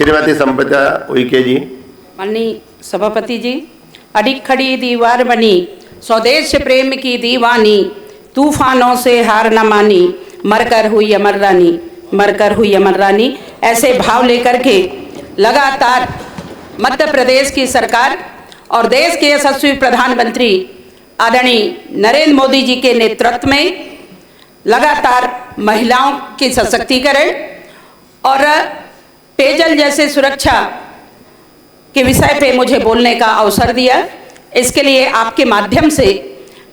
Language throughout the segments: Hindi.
श्रीमती संपदा उइके जी। माननीय सभापति जी, अडिग खड़ी दीवार बनी, स्वदेश प्रेम की दीवानी, तूफानों से हार न मानी, मरकर हुई अमर रानी, मरकर हुई अमर रानी, ऐसे भाव लेकर के लगातार मध्य प्रदेश की सरकार और देश के यशस्वी प्रधानमंत्री आदरणीय नरेंद्र मोदी जी के नेतृत्व में लगातार महिलाओं के सशक्तिकरण और पेयजल जैसे सुरक्षा के विषय पे मुझे बोलने का अवसर दिया। इसके लिए आपके माध्यम से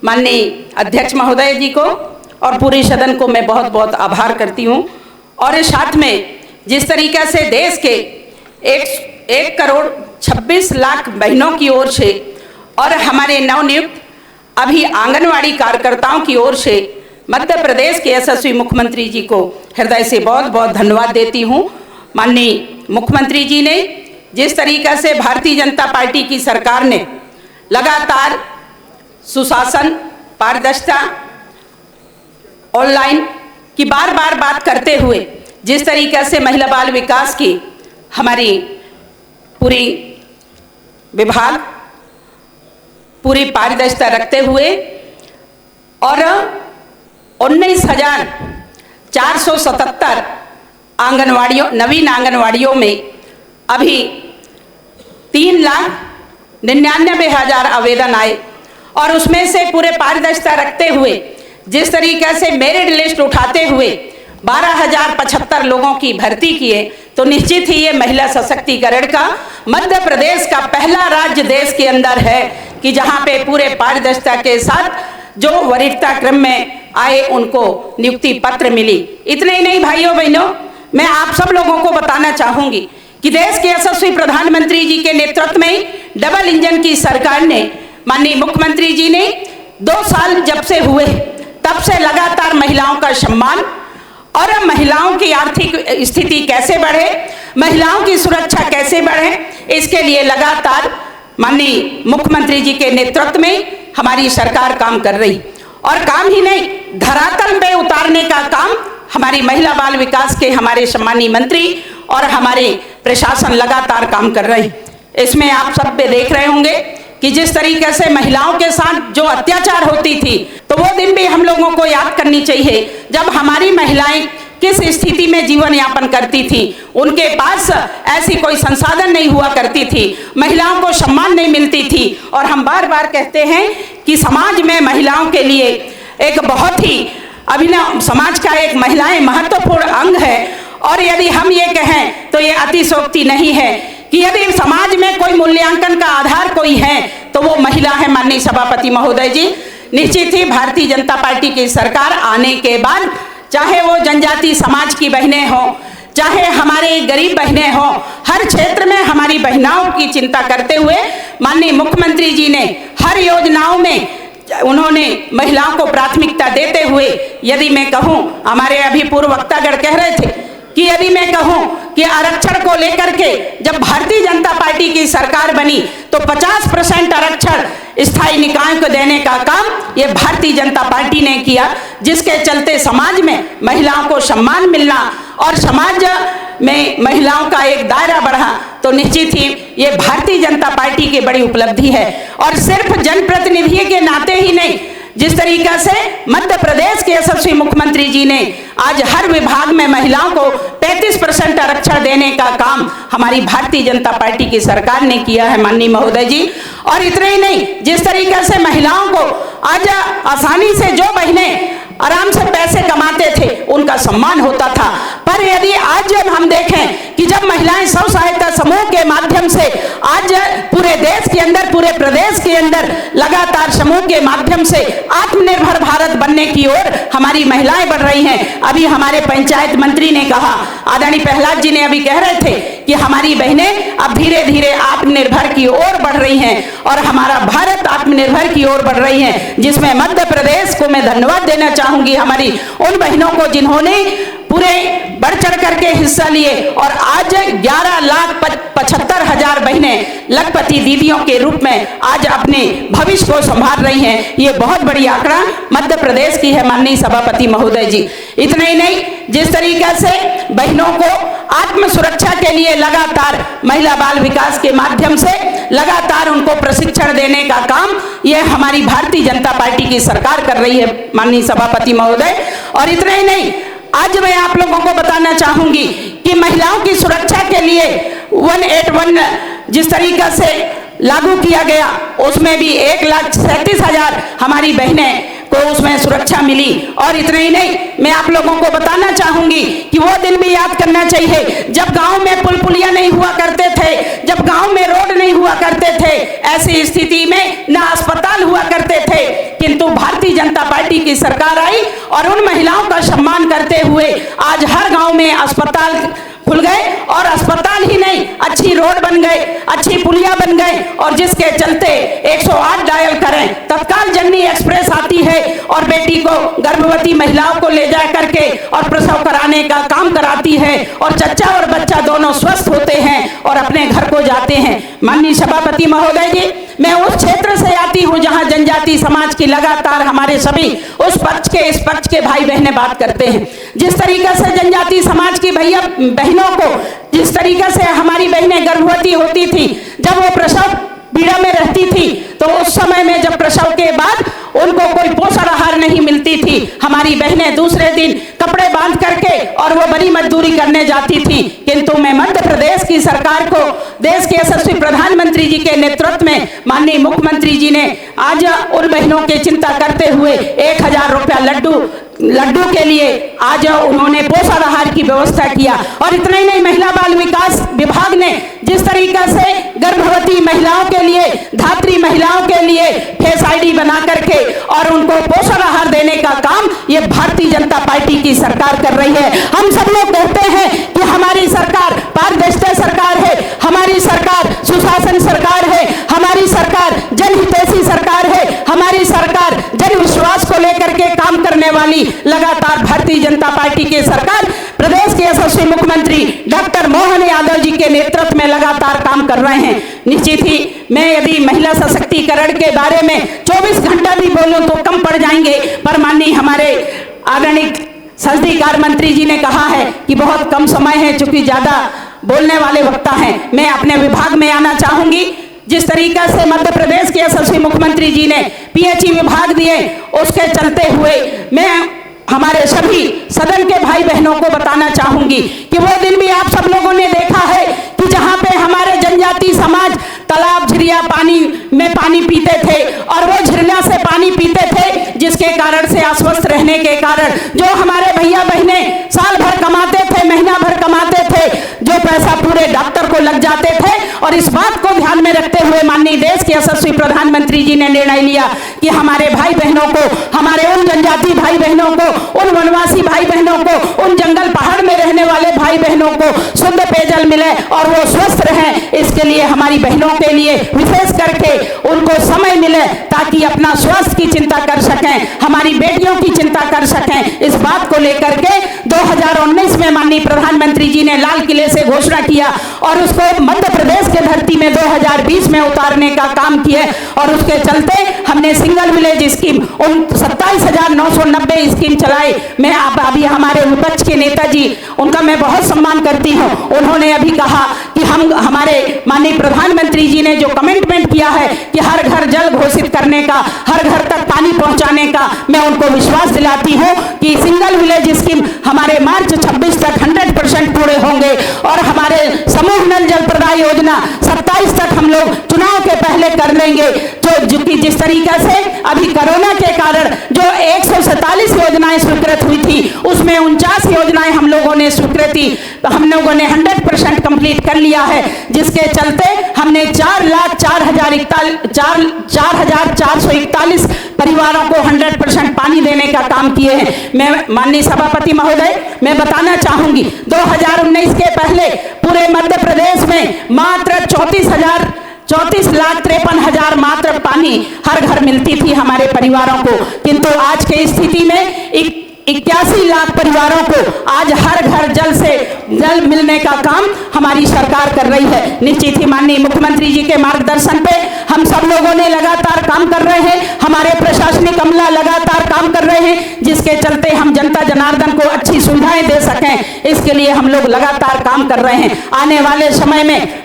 माननीय अध्यक्ष महोदय जी को और पूरे सदन को मैं बहुत बहुत आभार करती हूँ। और साथ में जिस तरीक़े से देश के 1 करोड़ 26 लाख बहनों की ओर से और हमारे नवनियुक्त अभी आंगनवाड़ी कार्यकर्ताओं की ओर से मध्य प्रदेश के यशस्वी मुख्यमंत्री जी को हृदय से बहुत बहुत धन्यवाद देती हूँ। माननीय मुख्यमंत्री जी ने जिस तरीक़े से भारतीय जनता पार्टी की सरकार ने लगातार सुशासन, पारदर्शिता, ऑनलाइन की बार बार बात करते हुए जिस तरीक़े से महिला बाल विकास की हमारी पूरी विभाग पूरी पारदर्शिता रखते हुए और 19,477 आंगनवाड़ियों, नवीन आंगनवाड़ियों में अभी 3,99,000 आवेदन आए और उसमें से पूरे पारदर्शिता रखते हुए जिस तरीके से मेरिट लिस्ट उठाते हुए 12,075 लोगों की भर्ती किए, तो निश्चित ही ये महिला सशक्तिकरण का मध्य प्रदेश का पहला राज्य देश के अंदर है कि जहाँ पे पूरे पारदर्शिता के साथ जो वरीयता क्रम में आए उनको नियुक्ति पत्र मिली। इतने ही नहीं भाइयों बहनों, मैं आप सब लोगों को बताना चाहूँगी कि देश के यशस्वी प्रधानमंत्री जी के नेतृत्व में डबल इंजन की सरकार ने, माननीय मुख्यमंत्री जी ने 2 साल जब से हुए तब से लगातार महिलाओं का सम्मान और महिलाओं की आर्थिक स्थिति कैसे बढ़े, महिलाओं की सुरक्षा कैसे बढ़े, इसके लिए लगातार माननीय मुख्यमंत्री जी के नेतृत्व में हमारी सरकार काम कर रही। और काम ही नहीं, धरातल पे उतारने का काम हमारी महिला बाल विकास के हमारे सम्मानीय मंत्री और हमारे प्रशासन लगातार काम कर रहे हैं। इसमें आप सब पे देख रहे होंगे कि जिस तरीके से महिलाओं के साथ जो अत्याचार होती थी, तो वो दिन भी हम लोगों को याद करनी चाहिए जब हमारी महिलाएं किस स्थिति में जीवन यापन करती थी। उनके पास ऐसी कोई संसाधन नहीं हुआ करती थी, महिलाओं को सम्मान नहीं मिलती थी। और हम बार बार कहते हैं कि समाज में महिलाओं के लिए एक बहुत ही अभिनव, समाज का एक महिलाएं महत्वपूर्ण अंग है। और यदि हम ये कहें तो ये अतिशयोक्ति नहीं है कि यदि समाज में कोई मूल्यांकन का आधार कोई है तो वो महिला है। माननीय सभापति महोदय जी, निश्चित ही भारतीय जनता पार्टी की सरकार आने के बाद चाहे वो जनजाति समाज की बहनें हों, चाहे हमारे गरीब बहनें हों, हर क्षेत्र में हमारी बहनाओं की चिंता करते हुए माननीय मुख्यमंत्री जी ने हर योजनाओं में उन्होंने महिलाओं को प्राथमिकता देते हुए, यदि मैं कहूँ, हमारे अभी पूर्व वक्तागण कह रहे थे कि यदि मैं कहूँ कि आरक्षण को लेकर के जब भारतीय जनता पार्टी की सरकार बनी तो 50% आरक्षण स्थायी निकायों को देने का काम ये भारतीय जनता पार्टी ने किया, जिसके चलते समाज में महिलाओं को सम्मान मिलना और समाज में महिलाओं का एक दायरा बढ़ा, तो निश्चित ही ये भारतीय जनता पार्टी की बड़ी उपलब्धि है। और सिर्फ जनप्रतिनिधि के नाते ही नहीं, जिस तरीका से मध्य प्रदेश के यशस्वी मुख्यमंत्री जी ने आज हर विभाग में महिलाओं को 35% आरक्षण देने का काम हमारी भारतीय जनता पार्टी की सरकार ने किया है माननीय महोदय जी। और इतने ही नहीं, जिस तरीके से महिलाओं को आज आसानी से जो बहनें आराम से पैसे कमाते थे उनका सम्मान होता था, पर यदि आज जब हम देखें कि जब महिलाएं स्व सहायता समूह के माध्यम से आज पूरे देश के अंदर, पूरे प्रदेश के अंदर लगातार समूह के माध्यम से आत्मनिर्भर भारत बनने की ओर हमारी महिलाएं बढ़ रही हैं। अभी हमारे पंचायत मंत्री ने कहा, आदरणीय प्रहलाद जी ने अभी कह रहे थे कि हमारी बहनें अब धीरे धीरे आत्मनिर्भर की ओर बढ़ रही हैं और हमारा भारत आत्मनिर्भर की ओर बढ़ रही है, जिसमें मध्य प्रदेश को मैं धन्यवाद देना चाहूंगी हमारी उन बहनों को जिन्होंने पूरे बढ़ चढ़ करके हिस्सा लिए और आज 11,75,000 बहनें लखपति दीदियों के रूप में आज अपने भविष्य को संभाल रही हैं। ये बहुत बड़ी आंकड़ा मध्य प्रदेश की है माननीय सभापति महोदय जी। इतना ही नहीं, जिस तरीके से बहनों को आत्म सुरक्षा के लिए लगातार महिला बाल विकास के माध्यम से लगातार उनको प्रशिक्षण देने का काम ये हमारी भारतीय जनता पार्टी की सरकार कर रही है माननीय सभापति महोदय। और इतना ही नहीं, आज मैं आप लोगों को बताना चाहूंगी कि महिलाओं की सुरक्षा के लिए 181 जिस तरीका से लागू किया गया, उसमें भी 1,37,000 हमारी बहनें को उसमें सुरक्षा मिली। और इतना ही नहीं, मैं आप लोगों को बताना चाहूंगी कि वो दिन भी याद करना चाहिए जब गांव में पुल पुलिया नहीं हुआ करते थे, जब गांव में रोड नहीं हुआ करते थे, ऐसी स्थिति में ना अस्पताल हुआ करते थे, किंतु भारतीय जनता पार्टी की सरकार आई और उन महिलाओं का सम्मान करते हुए आज हर गांव में अस्पताल खुल गए। और अस्पताल ही नहीं, अच्छी रोड बन गए, अच्छी पुलिया बन गए, और जिसके चलते 108 डायल करें, तत्काल जननी एक्सप्रेस आती है और बेटी को, गर्भवती महिलाओं को ले जा करके और प्रसव कराने का काम कराती है, और चच्चा और बच्चा दोनों स्वस्थ होते हैं और अपने घर को जाते हैं। माननीय सभापति महोदय जी, मैं उस क्षेत्र से आती हूं जहां जनजाति समाज की लगातार हमारे सभी उस पक्ष के इस पक्ष के भाई बहनें बात करते हैं। जिस तरीका से जनजाति समाज की बहनों को, जिस तरीका से हमारी बहनें गर्भवती होती थी, जब वो प्रसव पीड़ा में रहती थी, तो उस समय में जब प्रसव के बाद उनको कोई पोषण आहार नहीं मिलती थी, हमारी बहनें दूसरे दिन कपड़े बांध करके और वो बड़ी मजदूरी करने जाती थी। किंतु मैं मध्य प्रदेश की सरकार को, देश के यशस्वी प्रधानमंत्री जी के नेतृत्व में माननीय मुख्यमंत्री जी ने आज उन बहनों की चिंता करते हुए 1,000 रुपया लड्डू के लिए आज उन्होंने पोषण आहार की व्यवस्था किया। और इतना ही नहीं, महिला बाल विकास विभाग ने जिस तरीका से गर्भवती महिलाओं के लिए, धात्री महिलाओं के लिए फेस आईडी बना करके और उनको पोषण आहार देने का काम ये भारतीय जनता पार्टी की सरकार कर रही है। हम सब लोग कहते हैं कि हमारी सरकार पारदर्शी सरकार है, हमारी सरकार सुशासन सरकार है, हमारी सरकार जनहितैषी सरकार है, हमारी सरकार जन विश्वास को लेकर के काम करने वाली लगातार भारतीय जनता पार्टी की सरकार प्रदेश के यशस्वी मुख्यमंत्री डॉक्टर मोहन यादव जी के नेतृत्व में लगातार काम कर रहे हैं। निश्चित ही मैं यदि महिला सशक्तिकरण के बारे में 24 घंटा भी बोलूं तो कम पड़ जाएंगे, पर माननीय हमारे आदरणीय संसदीय कार्य मंत्री जी ने कहा है कि बहुत कम समय है, चूंकि ज्यादा बोलने वाले वक्ता हैं। मैं अपने विभाग में आना चाहूंगी। जिस तरीका से मध्य प्रदेश के यशस्वी मुख्यमंत्री जी ने PHE विभाग दिए, उसके चलते हुए मैं हमारे सभी सदन के भाई बहनों को बताना चाहूंगी कि वो दिन भी आप सब लोगों ने देखा है कि जहां पे हमारे जनजाति समाज तालाब झिरिया पानी में पानी पीते थे और वो झिरना से पानी पीते थे, जिसके कारण से अस्वस्थ रहने के कारण जो हमारे भैया बहने साल भर कमाते थे, महीना भर कमाते थे, जो पैसा पूरे डॉक्टर को लग जाते थे। और इस बात को ध्यान में रखते हुए माननीय देश के यशस्वी प्रधानमंत्री जी ने निर्णय लिया कि हमारे भाई बहनों को, हमारे उन जनजाति भाई बहनों को, उन वनवासी भाई बहनों को, उन जंगल पहाड़ में रहने वाले भाई बहनों को शुद्ध पेयजल मिले और वो स्वस्थ रहें। इसके लिए हमारी बहनों के लिए विशेष करके उनको समय मिले ताकि अपना स्वास्थ्य की चिंता कर सकें, हमारी बेटियों की चिंता कर सकें। इस बात को लेकर के 2019 में माननीय प्रधानमंत्री जी ने लाल किले से घोषणा किया और उसको मध्य प्रदेश के धरती में 2020 में उतारने का काम किया। और उसके चलते हमने सिंगल विलेज स्कीम 27,990 स्कीम चलाई। मैं अभी हमारे विपक्ष के नेताजी, उनका मैं बहुत सम्मान करती हूं, उन्होंने अभी कहा कि हम, हमारे माननीय प्रधानमंत्री जी ने जो कमिटमेंट किया है कि हर घर जल घोषित करने का, हर घर तक पानी पहुंचाने का, मैं उनको विश्वास दिलाती हूं कि सिंगल विलेज स्कीम हमारे मार्च 26 तक 100% पूरे होंगे। और हमारे समूह नल जल प्रदाय योजना 27 तक हम लोग चुनाव के पहले कर लेंगे। जो जिस तरीका से अभी कोरोना के कारण जो 147 योजनाएं स्वीकृत हुई थी, उसमें 49 योजनाएं हम लोगों ने स्वीकृति, हम लोगों ने 100% कंप्लीट कर लिया है, जिसके चलते हमने 4,04,441 परिवारों को 100% पानी देने का काम किए हैं। मैं माननीय सभापति महोदय, मैं बताना चाहूंगी 2019 के पहले पूरे मध्य प्रदेश में मात्र 34,53,000 मात्र पानी हर घर मिलती थी हमारे परिवारों को, किंतु आज की स्थिति में 81 लाख परिवारों को आज हर घर जल मिलने का काम हमारी सरकार कर रही है। निश्चित ही माननीय मुख्यमंत्री जी के मार्गदर्शन पे हम सब लोगों ने लगातार काम कर रहे हैं, हमारे प्रशासनिक अमला लगातार काम कर रहे हैं, जिसके चलते हम जनता जनार्दन को अच्छी सुविधाएं दे सकें, इसके लिए हम लोग लगातार काम कर रहे हैं। आने वाले समय में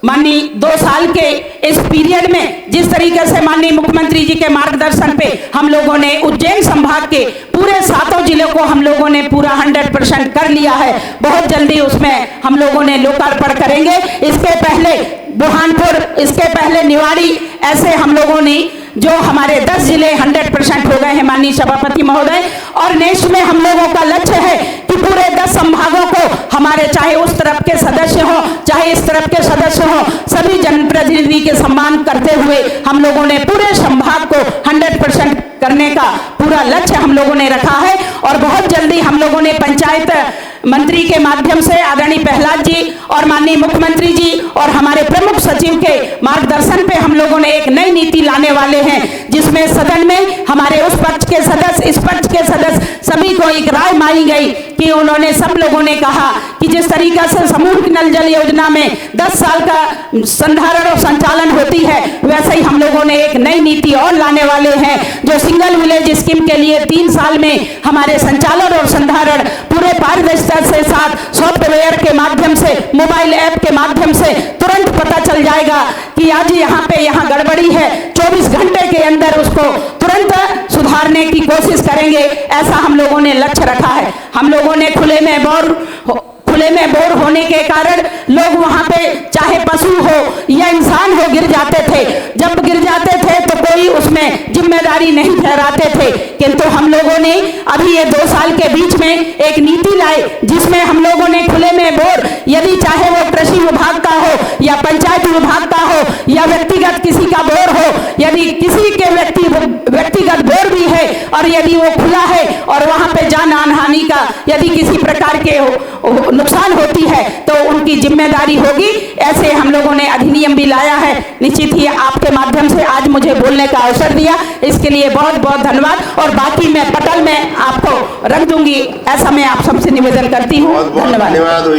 माननीय 2 साल के इस पीरियड में जिस तरीके से माननीय मुख्यमंत्री जी के मार्गदर्शन पे हम लोगों ने उज्जैन संभाग के पूरे 7 जिलों को हम लोगों ने पूरा 100% कर लिया है। बहुत जल्दी उसमें हम लोगों ने लोकार्पण करेंगे। इसके पहले बुरहानपुर, इसके पहले निवाड़ी, ऐसे हम लोगों ने जो हमारे 10 जिले 100% हो गए हैं माननीय सभापति महोदय। और नेक्स्ट में हम लोगों का लक्ष्य है कि पूरे 10 संभागों को हमारे, चाहे उस तरफ के सदस्य हो चाहे इस तरफ के सदस्य हो, सभी जनप्रतिनिधि के सम्मान करते हुए हम लोगों ने पूरे संभाग को 100% करने का पूरा लक्ष्य हम लोगों ने रखा है। और बहुत जल्दी हम लोगों ने पंचायत मंत्री के माध्यम से आदरणीय प्रहलाद जी और माननीय मुख्यमंत्री जी और हमारे प्रमुख सचिव के मार्गदर्शन पे हम लोगों ने एक नई नीति लाने वाले हैं, जिसमें सदन में हमारे उस पक्ष के सदस्य, इस पक्ष के सदस्य, सभी को एक राय मानी गई कि उन्होंने, सब लोगों ने कहा कि जिस तरीका से समूह नल जल योजना में 10 साल का संधारण और संचालन होती है, वैसे ही हम लोगों ने एक नई नीति और लाने वाले हैं, जो सिंगल विलेज स्कीम के लिए 3 साल में हमारे संचालन और संधारण पूरे पारदर्शिता से साथ सॉफ्टवेयर के माध्यम से, मोबाइल ऐप के माध्यम से तुरंत पता चल जाएगा कि आज यहाँ गड़बड़ी है, 24 घंटे के अंदर उसको तुरंत सुधारने की कोशिश करेंगे। ऐसा हम लोगों ने लक्ष्य रखा है। हम लोगों ने खुले में बोर होने के कारण लोग वहां पे चाहे पशु हो या इंसान हो गिर जाते थे। जब गिर जाते थे तो कोई उसमें जिम्मेदारी नहीं ठहराते थे, किंतु हम लोगों ने अभी ये 2 साल के बीच में एक नीति लाई, जिसमें हम लोगों ने खुले में बोर, यदि चाहे वो कृषि विभाग का हो या पंचायत विभाग का हो या व्यक्तिगत किसी का बोर हो, यदि किसी के व्यक्तिगत बोर भी है और यदि वो खुला है और वहां पे जान हानि का यदि किसी प्रकार के नुकसान होती है तो उनकी जिम्मेदारी होगी। ऐसे हम लोगों ने अधिनियम भी लाया है। निश्चित ही आपके माध्यम से आज मुझे बोलने का अवसर दिया, इसके लिए बहुत बहुत धन्यवाद। और बाकी मैं पटल में आपको रख दूंगी, ऐसा मैं आप सबसे निवेदन करती हूँ। धन्यवाद।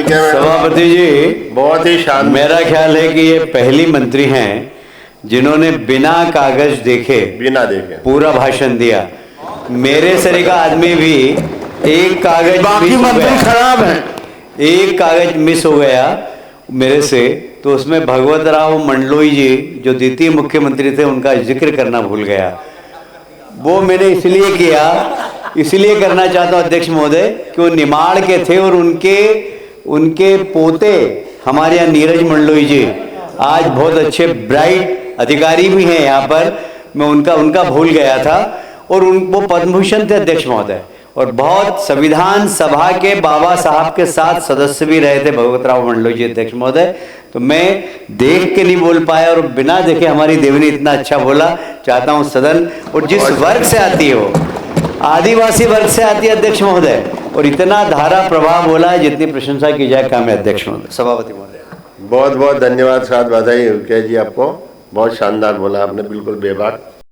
सभापति जी, बहुत ही शानदार। मेरा ख्याल है कि ये पहली मंत्री हैं जिन्होंने बिना कागज देखे पूरा भाषण दिया। मेरे सरीका आदमी भी एक कागज, बाकी मंत्री खराब है, एक कागज मिस हो गया मेरे से, तो उसमें भगवत राव मंडलोई जी जो द्वितीय मुख्यमंत्री थे उनका जिक्र करना भूल गया। वो मैंने इसलिए करना चाहता हूँ अध्यक्ष महोदय कि वो निमाड़ के थे और उनके पोते हमारे यहाँ नीरज मंडलोई जी आज बहुत अच्छे ब्राइट अधिकारी भी हैं यहाँ पर। मैं उनका भूल गया था। और वो पद्म भूषण थे अध्यक्ष महोदय, और बहुत संविधान सभा के बाबा साहब के साथ सदस्य भी रहे थे भगवत राव मंडलोई जी अध्यक्ष महोदय। तो मैं देख के नहीं बोल पाया और बिना देखे हमारी देवनी इतना अच्छा बोला। चाहता हूँ सदन, और जिस वर्ग से आती है वो आदिवासी वर्ग से आती है अध्यक्ष महोदय, और इतना धारा प्रभाव बोला है जितनी प्रशंसा की जाए काम है अध्यक्ष महोदय, सभापति महोदय। बहुत बहुत धन्यवाद, साथ बधाई जी आपको। बहुत शानदार बोला आपने, बिल्कुल बेबाक।